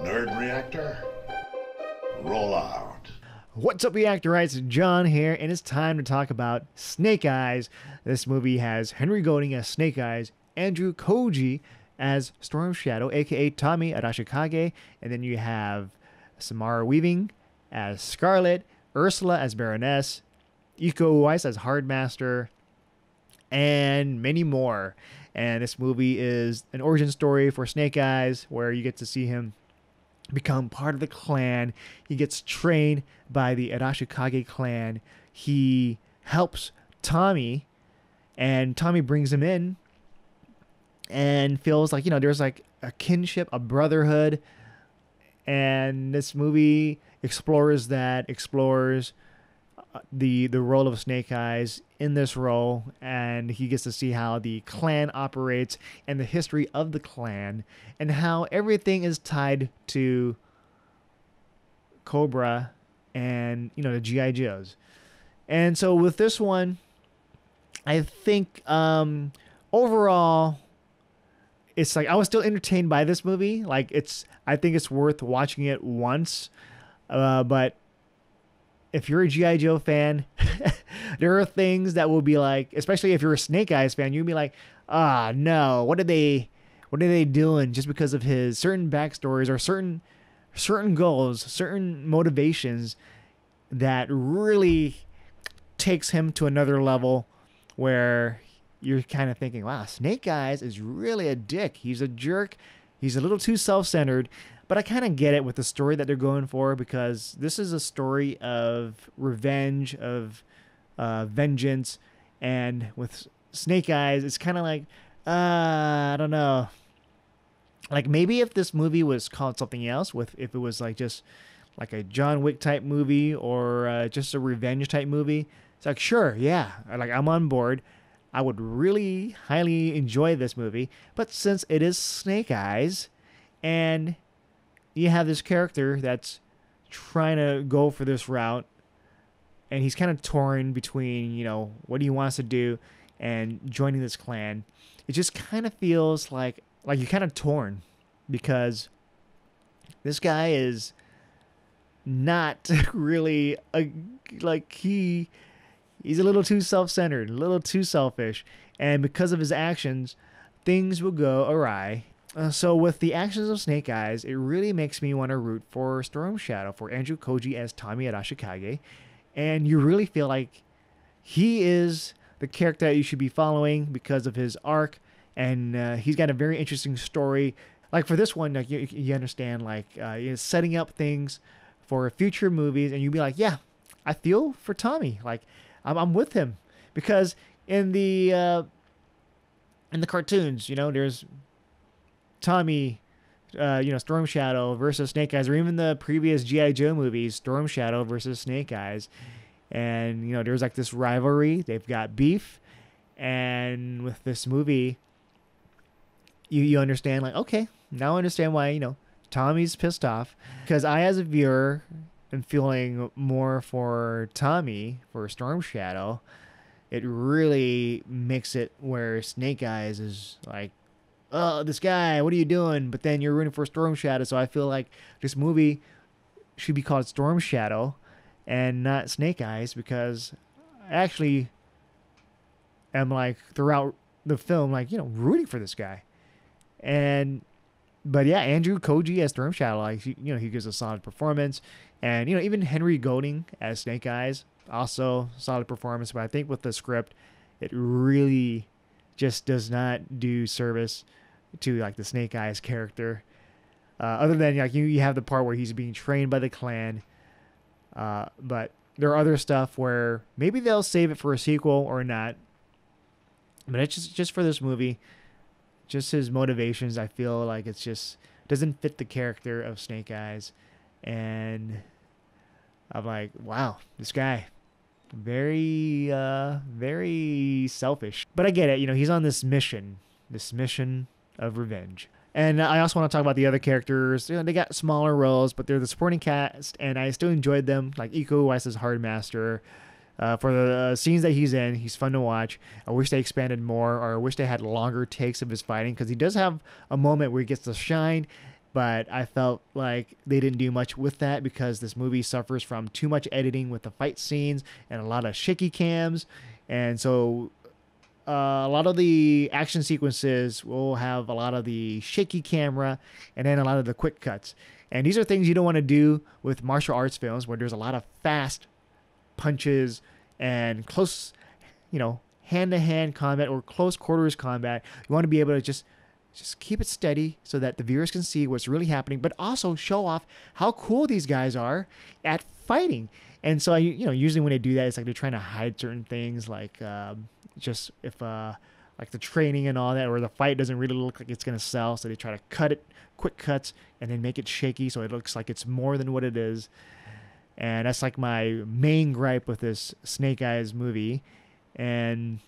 Nerd Reactor, roll out. What's up, Reactorites? John here, and it's time to talk about Snake Eyes. This movie has Henry Golding as Snake Eyes, Andrew Koji as Storm Shadow, aka Tommy Arashikage, and then you have Samara Weaving as Scarlet, Ursula as Baroness, Iko Uwais as Hardmaster, and many more. And this movie is an origin story for Snake Eyes, where you get to see him become part of the clan. He gets trained by the Arashikage clan. He helps Tommy, and Tommy brings him in and feels like, there's like a kinship, a brotherhood. And this movie explores the role of Snake Eyes in this role, and he gets to see how the clan operates and the history of the clan and how everything is tied to Cobra and the G.I. Joes. And so with this one, I think overall it's like I was still entertained by this movie. Like I think it's worth watching it once, but if you're a G.I. Joe fan, there are things that will be like, especially if you're a Snake Eyes fan, you'll be like, no, what are they doing? Just because of his certain backstories or certain goals, certain motivations that really takes him to another level where you're kind of thinking, wow, Snake Eyes is really a dick. He's a jerk. He's a little too self-centered. But I kind of get it with the story that they're going for, because this is a story of revenge, of vengeance. And with Snake Eyes, it's kind of like, I don't know. Like maybe if this movie was called something else, if it was like just like a John Wick type movie or just a revenge type movie, it's like, sure, yeah, like I'm on board. I would really highly enjoy this movie. But since it is Snake Eyes, and you have this character that's trying to go for this route, and he's kind of torn between, what he wants to do and joining this clan. It just kind of feels like you're kind of torn, because this guy is not really he's a little too self-centered, a little too selfish, and because of his actions, things will go awry. So with the actions of Snake Eyes, it really makes me want to root for Storm Shadow, for Andrew Koji as Tommy Arashikage. And you really feel like he is the character that you should be following because of his arc. And he's got a very interesting story. Like for this one, like you understand, like setting up things for future movies. And you'd be like, yeah, I feel for Tommy. Like I'm with him. Because in the cartoons, there's Tommy, Storm Shadow versus Snake Eyes, or even the previous G.I. Joe movies, Storm Shadow versus Snake Eyes. And, there's like this rivalry. They've got beef. And with this movie, you understand, like, okay, now I understand why, Tommy's pissed off. Because I, as a viewer, am feeling more for Tommy, for Storm Shadow. It really makes it where Snake Eyes is like, oh, this guy, what are you doing? But then you're rooting for Storm Shadow, so I feel like this movie should be called Storm Shadow and not Snake Eyes, because I actually am like throughout the film, like, rooting for this guy. But yeah, Andrew Koji as Storm Shadow, like, he gives a solid performance. And, even Henry Golding as Snake Eyes, also solid performance. But I think with the script, it really just does not do service to like the Snake Eyes character. Other than like you have the part where he's being trained by the clan. But there are other stuff where maybe they'll save it for a sequel or not. But it's just for this movie, just his motivations, I feel like it's just doesn't fit the character of Snake Eyes. And I'm like, wow, this guy, very selfish. But I get it. He's on this mission of revenge. And I also want to talk about the other characters. They got smaller roles, but they're the supporting cast, and I still enjoyed them. Like Iko Uwais as Hardmaster. For the scenes that he's in, he's fun to watch. I wish they expanded more, or I wish they had longer takes of his fighting, because he does have a moment where he gets to shine, but I felt like they didn't do much with that because this movie suffers from too much editing with the fight scenes and a lot of shaky cams. And so a lot of the action sequences will have a lot of the shaky camera and then a lot of the quick cuts. And these are things you don't want to do with martial arts films where there's a lot of fast punches and close, hand-to-hand combat or close quarters combat. You want to be able to just keep it steady so that the viewers can see what's really happening, but also show off how cool these guys are at fighting. And so, usually when they do that, it's like they're trying to hide certain things, like just if like the training and all that, or the fight doesn't really look like it's going to sell. So they try to cut it, quick cuts, and then make it shaky so it looks like it's more than what it is. And that's like my main gripe with this Snake Eyes movie. And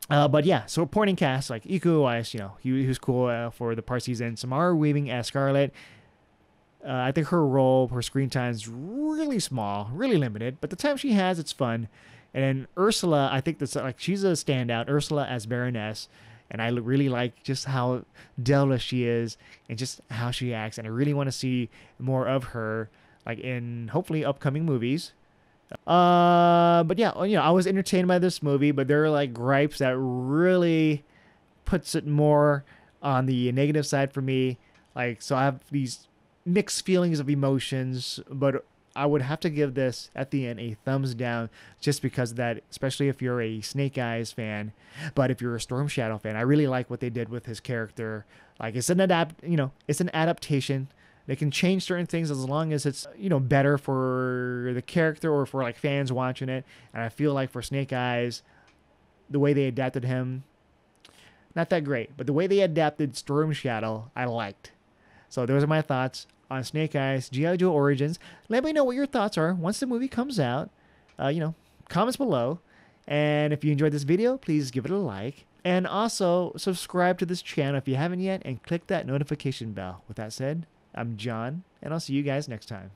but yeah, so supporting cast like Iko Uwais, he was cool for the part he's in. Samara Weaving as Scarlet. I think her role, her screen time is really small, really limited, but the time she has, it's fun. And then Ursula, I think that's like she's a standout. Ursula as Baroness, and I really like just how devilish she is and just how she acts. And I really want to see more of her, like in hopefully upcoming movies. But yeah, I was entertained by this movie, but there are like gripes that really puts it more on the negative side for me. Like, so I have these mixed feelings of emotions, but I would have to give this at the end a thumbs down just because of that, especially if you're a Snake Eyes fan. But if you're a Storm Shadow fan, I really like what they did with his character. Like, it's an adaptation. They can change certain things as long as it's, better for the character or for like fans watching it. And I feel like for Snake Eyes, the way they adapted him, not that great, but the way they adapted Storm Shadow, I liked. So those are my thoughts on Snake Eyes G.I. Joe Origins. Let me know what your thoughts are once the movie comes out. Comments below. And if you enjoyed this video, please give it a like. And also subscribe to this channel if you haven't yet and click that notification bell. With that said, I'm John, and I'll see you guys next time.